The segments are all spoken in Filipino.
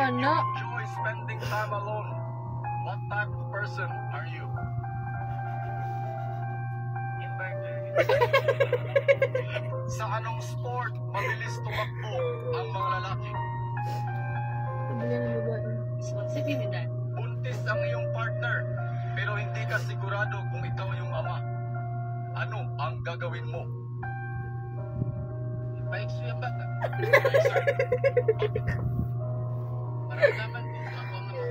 ana. Enjoy spending time alone. What type of person are you? Sa anong sport mabilis tumakbo ang mga lalaki? Sabi niya ng babae. Responsibilidad. Buntis ang iyong partner, pero hindi ka sigurado kung ikaw yung ama. Ano ang gagawin mo? Paikso yung bata. Maramdaman ko ako ang ama.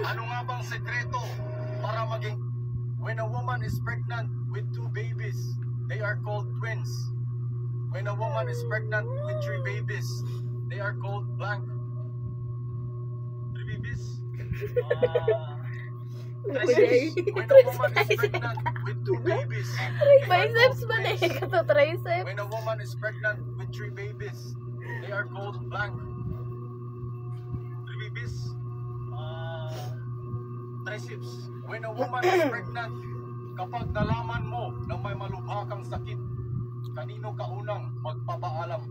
Ano nga bang sekreto para maging... When a woman is pregnant with 2 babies, they are called twins. When a woman is pregnant with 3 babies, they are called blank. 3 babies? Triceps. When a woman is pregnant with 2 babies, they are Biceps called ba na twins. eh? Kato triceps. When a woman is pregnant with 3 babies, they are called blank. 3 babies? Triceps. When a woman is pregnant, kapag nalaman mo na may malubha kang sakit, kanino ka unang magpapaalam?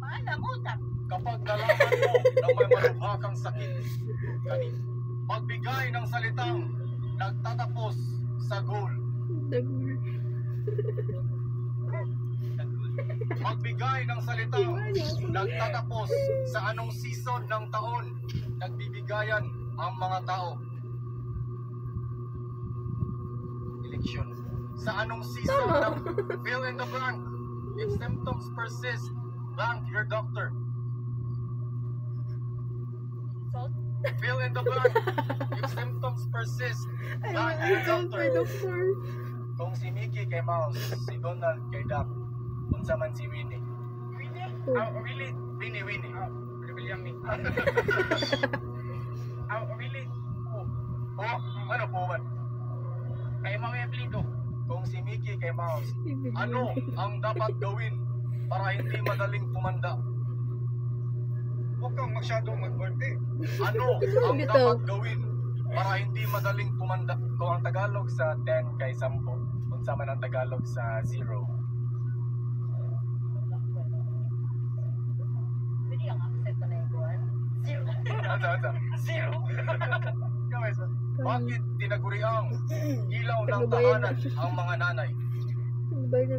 Paalam, utang. Kapag nalaman mo na may malubha kang sakit, kanino? Magbigay ng salitang nagtatapos sa goal. Magbigay ng salitang nagtatapos sa anong season ng taon nagbibigayan ang mga tao. Eleksyon. Sa anong season ng fill in the blank. If symptoms persist, blank your doctor. Salt. Fill in the blank. If symptoms persist, blank your doctor. Kung si Mickey kay Mouse, si Donald kay Duck, kung sa man si Winnie. Winnie? Really? Winnie. William me. Really? Ano po man? Kay Mami Plido. Kung si Mickey kay Mouse, ano ang dapat gawin para hindi madaling tumanda? Huwag kang masyadong mag-birthday. Ano ang dapat gawin para hindi madaling tumanda? Kung ang Tagalog sa 10 kay 10, kung sama ng Tagalog sa 0. Pwede ang accept na yung buwan. Zero. Zero. Bakit tinaguri ang ilaw ng Nagbabayad tahanan ang mga nanay? Nagbabayad